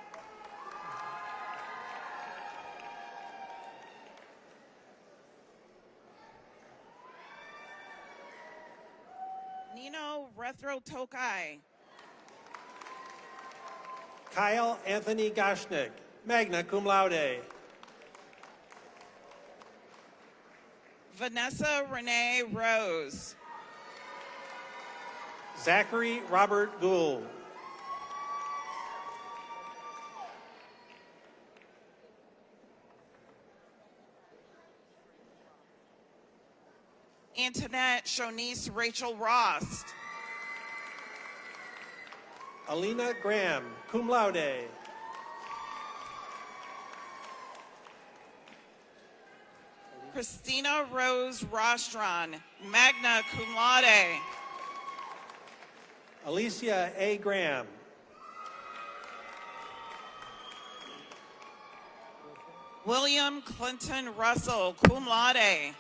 Nino Rethro Tokai. Kyle Anthony Goshnick, magna cum laude. Vanessa Renee Rose. Zachary Robert Gould. Antoinette Shonice Rachel Ross. Alina Graham, cum laude. Christina Rose Rostron, magna cum laude. Alicia A. Graham. William Clinton Russell, cum laude.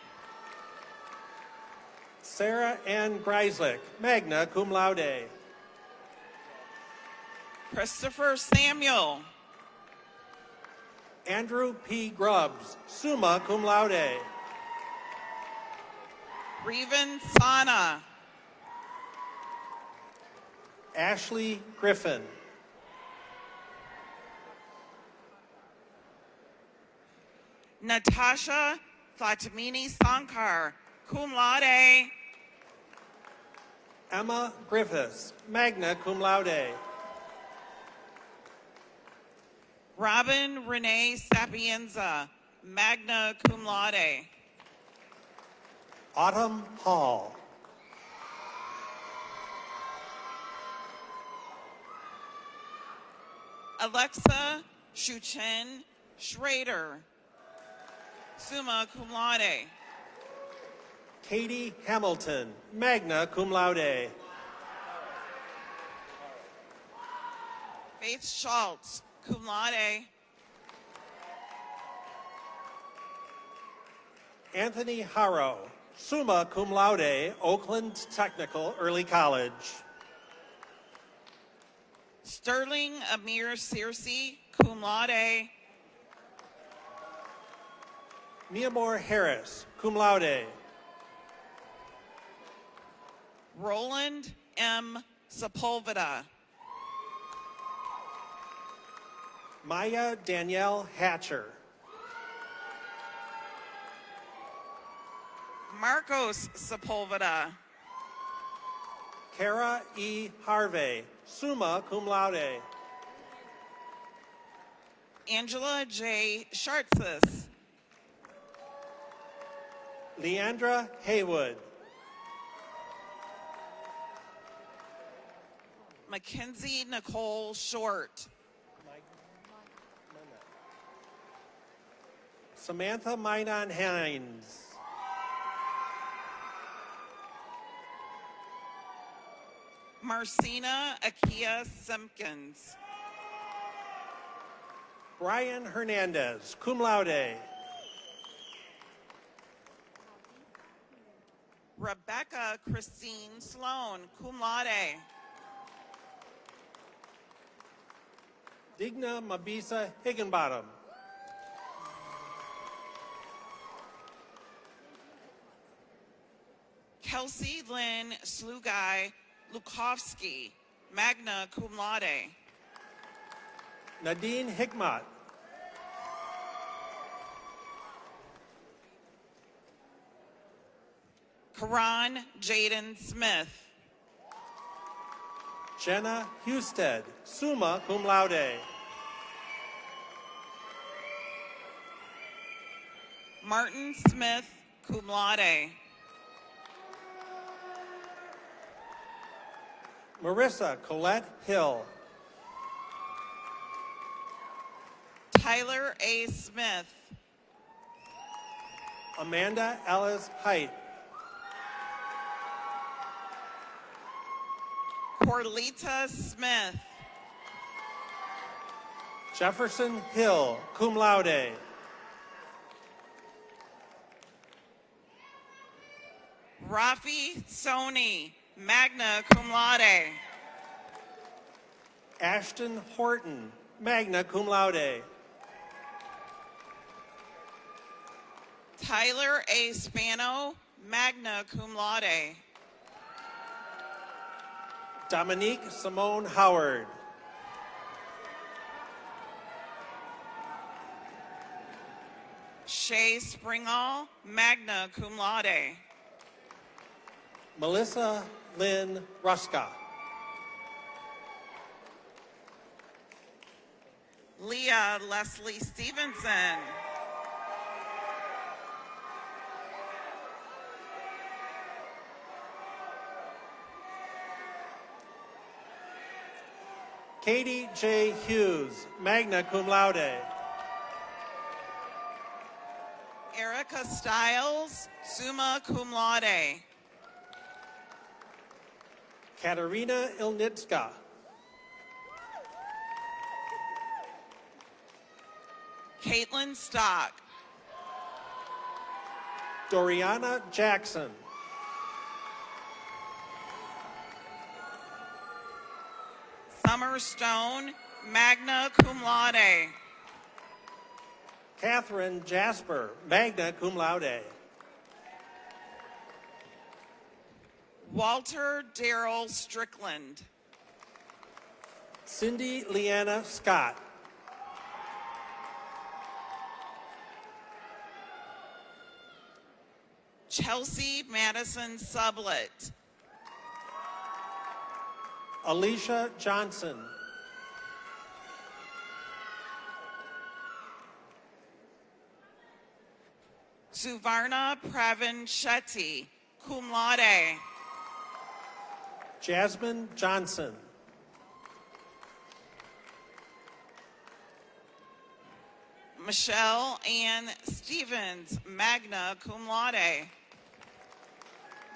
Sarah Ann Greislich, magna cum laude. Christopher Samuel. Andrew P. Grubbs, summa cum laude. Revan Sana. Ashley Griffin. Natasha Fatimini Sankar, cum laude. Emma Griffiths, magna cum laude. Robin Renee Sapienza, magna cum laude. Autumn Hall. Alexa Shuchen Schrader, summa cum laude. Katie Hamilton, magna cum laude. Faith Schultz, cum laude. Anthony Harrow, summa cum laude, Oakland Technical Early College. Sterling Amir Searcy, cum laude. Miamor Harris, cum laude. Roland M. Sepulveda. Maya Danielle Hatcher. Marcos Sepulveda. Kara E. Harvey, summa cum laude. Angela J. Shartsis. Leandra Haywood. Mackenzie Nicole Short. Samantha Minon Hines. Marcina Akia Simpkins. Brian Hernandez, cum laude. Rebecca Christine Sloan, cum laude. Digna Mabisa Higginbottom. Kelsey Lynn Slugai Lukovsky, magna cum laude. Nadine Hikmat. Karan Jaden Smith. Jenna Husted, summa cum laude. Martin Smith, cum laude. Marissa Colette Hill. Tyler A. Smith. Amanda Ellis Height. Corlita Smith. Jefferson Hill, cum laude. Rafi Soni, magna cum laude. Ashton Horton, magna cum laude. Tyler A. Spano, magna cum laude. Dominique Simone Howard. Shay Springall, magna cum laude. Melissa Lynn Ruska. Leah Leslie Stevenson. Katie J. Hughes, magna cum laude. Erica Stiles, summa cum laude. Katerina Ilnitska. Caitlin Stock. Doriana Jackson. Summer Stone, magna cum laude. Catherine Jasper, magna cum laude. Walter Darrell Strickland. Cindy Leanna Scott. Chelsea Madison Sublet. Alicia Johnson. Suvarna Pravin Shetty, cum laude. Jasmine Johnson. Michelle Ann Stevens, magna cum laude.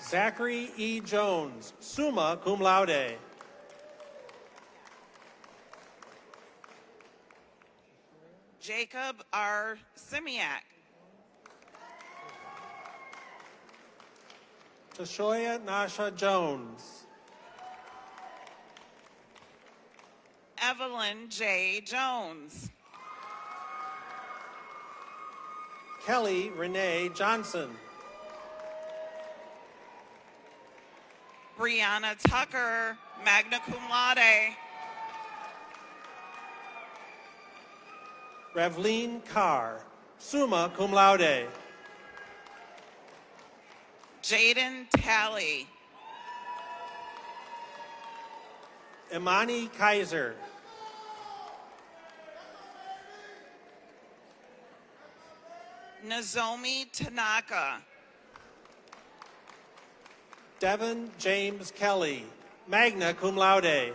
Zachary E. Jones, summa cum laude. Jacob R. Simiak. Tashoya Nasha Jones. Evelyn J. Jones. Kelly Renee Johnson. Brianna Tucker, magna cum laude. Revleen Carr, summa cum laude. Jaden Talley. Imani Kaiser. Nozomi Tanaka. Devin James Kelly, magna cum laude.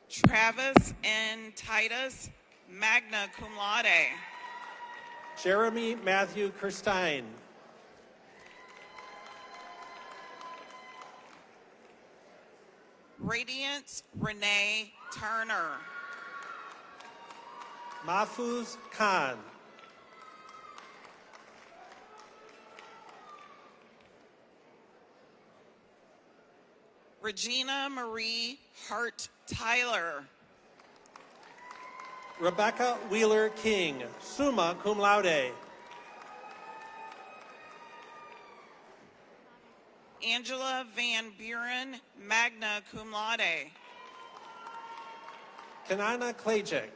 Travis N. Titus, magna cum laude. Jeremy Matthew Kirstein. Radiance Renee Turner. Mahfuz Khan. Regina Marie Hart Tyler. Rebecca Wheeler King, summa cum laude. Angela Van Buren, magna cum laude. Kanana Klajik.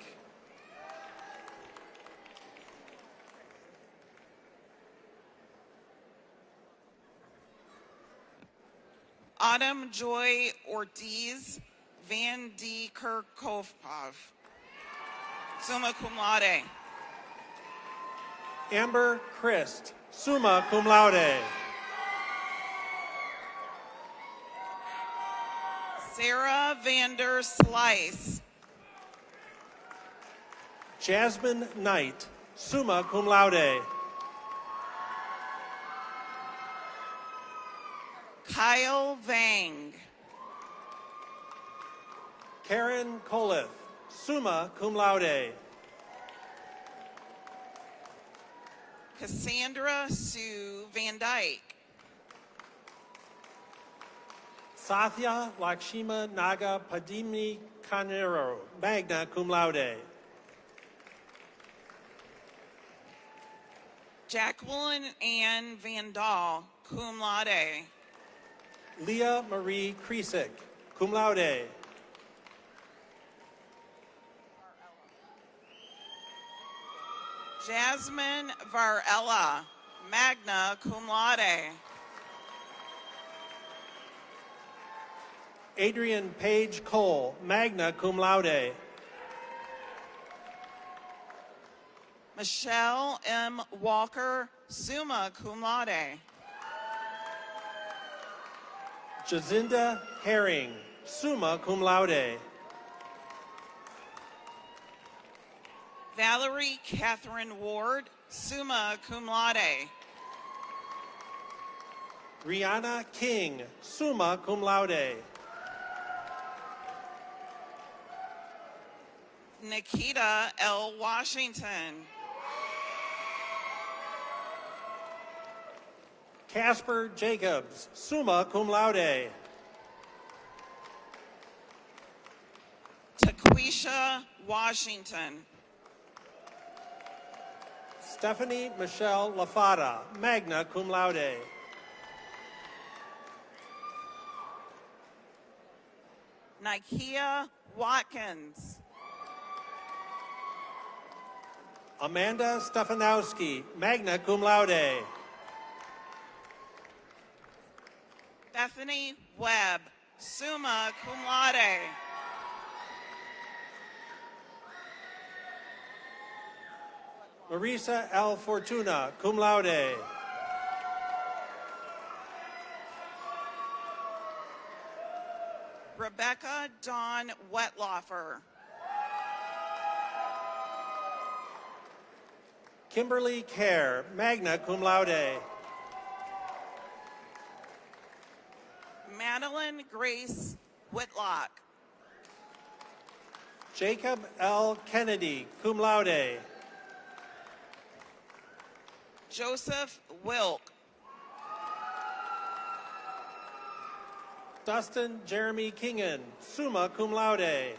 Autumn Joy Ortiz, Van D. Kerkhoff, summa cum laude. Amber Christ, summa cum laude. Sarah Vander Slice. Jasmine Knight, summa cum laude. Kyle Vang. Karen Kolith, summa cum laude. Cassandra Sue Van Dyke. Sathya Lakshma Naga Padimi Kanero, magna cum laude. Jacqueline Ann Van Dahl, cum laude. Leah Marie Krisick, cum laude. Jasmine Varela, magna cum laude. Adrian Page Cole, magna cum laude. Michelle M. Walker, summa cum laude. Jacinda Herring, summa cum laude. Valerie Catherine Ward, summa cum laude. Rihanna King, summa cum laude. Nikita L. Washington. Casper Jacobs, summa cum laude. Taquisha Washington. Stephanie Michelle Lafada, magna cum laude. Nikia Watkins. Amanda Stefanowski, magna cum laude. Bethany Webb, summa cum laude. Marisa L. Fortuna, cum laude. Rebecca Dawn Wetlaufer. Kimberly Kerr, magna cum laude. Madeline Grace Whitlock. Jacob L. Kennedy, cum laude. Joseph Wilk. Dustin Jeremy Kingen, summa cum laude.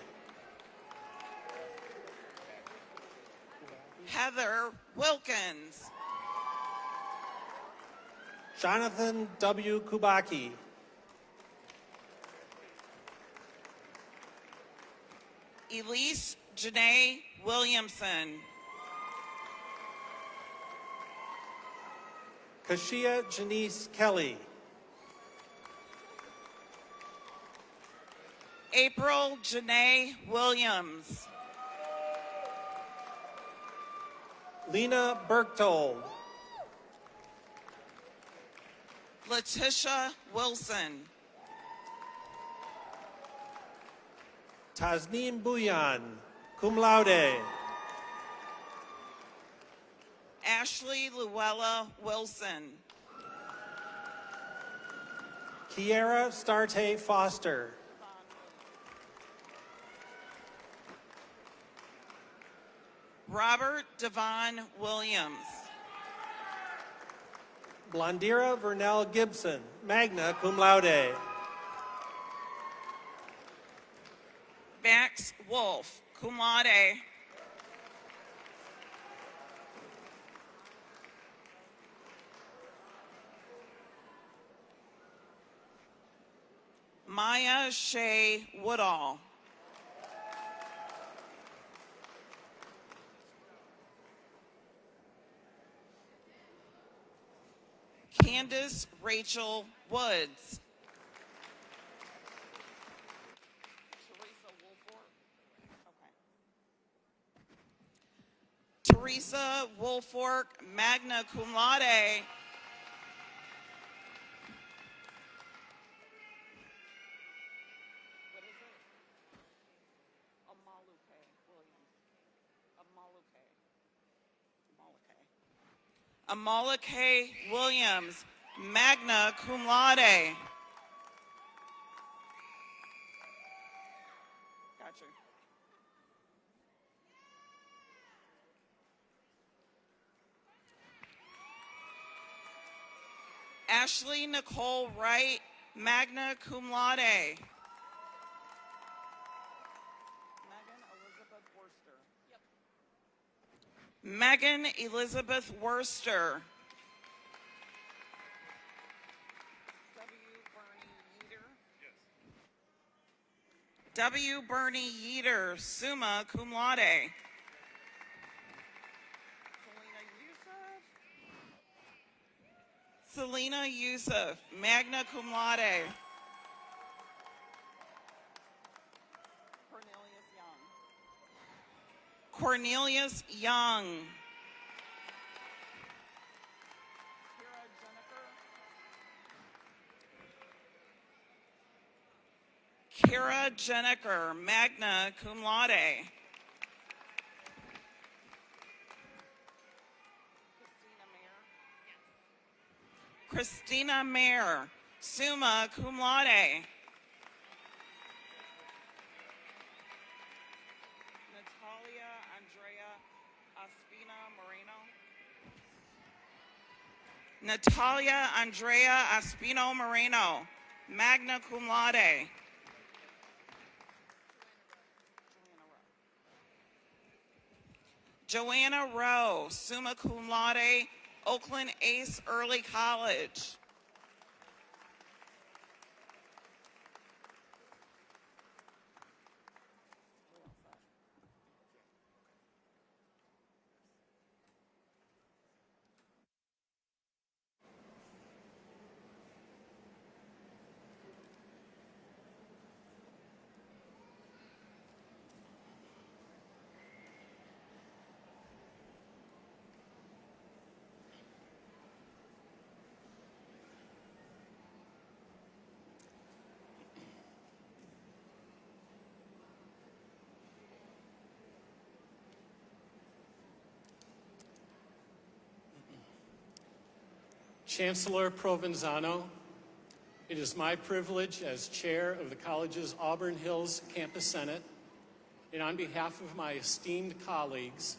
Heather Wilkins. Jonathan W. Kubaki. Elise Janae Williamson. Kashia Janice Kelly. April Janae Williams. Lena Berchtold. Letitia Wilson. Tasneem Bouyan, cum laude. Ashley Luella Wilson. Kiera Starte Foster. Robert Devon Williams. Blondira Vernell Gibson, magna cum laude. Max Wolf, cum laude. Maya Shea Woodall. Candace Rachel Woods. Teresa Woolfork, magna cum laude. Amalake Williams, magna cum laude. Gotcha. Ashley Nicole Wright, magna cum laude. Megan Elizabeth Worcester. W. Bernie Yeater, summa cum laude. Selena Yusuf, magna cum laude. Cornelius Young. Kara Jenniker, magna cum laude. Christina Mayer, summa cum laude. Natalia Andrea Espina Moreno. Natalia Andrea Espino Moreno, magna cum laude. Joanna Rowe, summa cum laude, Oakland Ace Early College. Chancellor Provenzano, it is my privilege as chair of the college's Auburn Hills Campus Senate, and on behalf of my esteemed colleagues,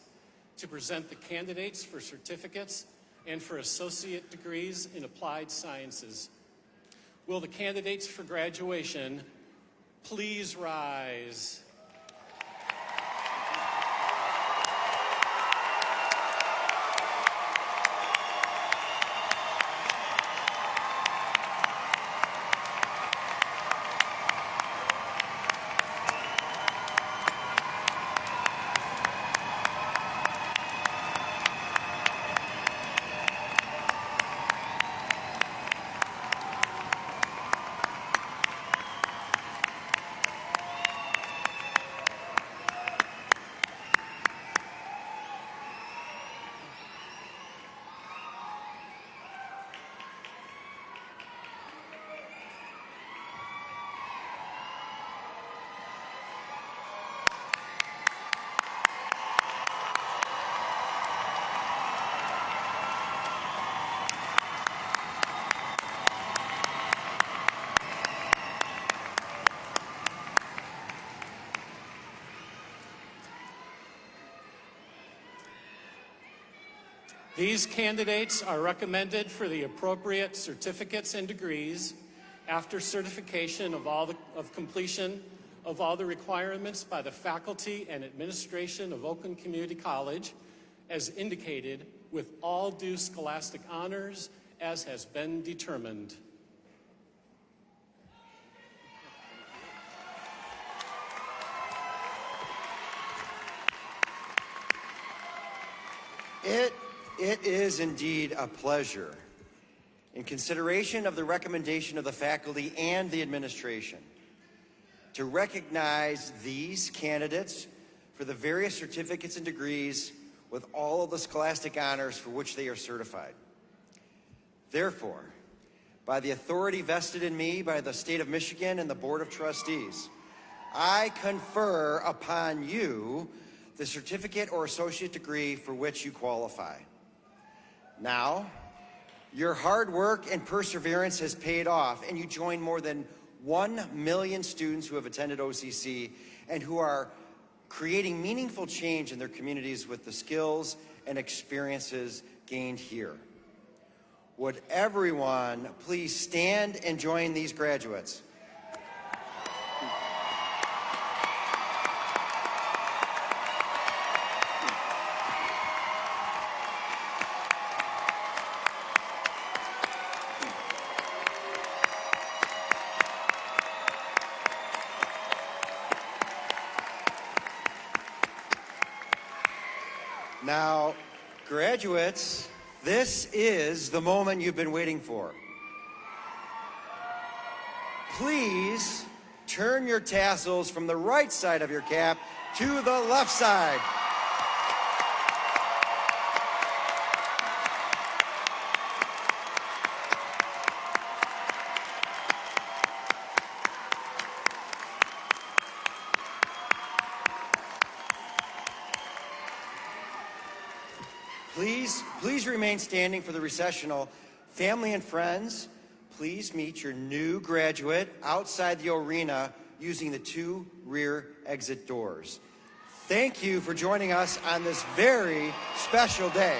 to present the candidates for certificates and for associate degrees in applied sciences. Will the candidates for graduation please rise? These candidates are recommended for the appropriate certificates and degrees after certification of completion of all the requirements by the faculty and administration of Oakland Community College, as indicated, with all due scholastic honors as has been determined. It is indeed a pleasure, in consideration of the recommendation of the faculty and the administration, to recognize these candidates for the various certificates and degrees with all of the scholastic honors for which they are certified. Therefore, by the authority vested in me by the State of Michigan and the Board of Trustees, I confer upon you the certificate or associate degree for which you qualify. Now, your hard work and perseverance has paid off, and you join more than 1 million students who have attended OCC and who are creating meaningful change in their communities with the skills and experiences gained here. Would everyone please stand and join these graduates? Now, graduates, this is the moment you've been waiting for. Please turn your tassels from the right side of your cap to the left side. Please remain standing for the recessional. Family and friends, please meet your new graduate outside the arena using the 2 rear exit doors. Thank you for joining us on this very special day.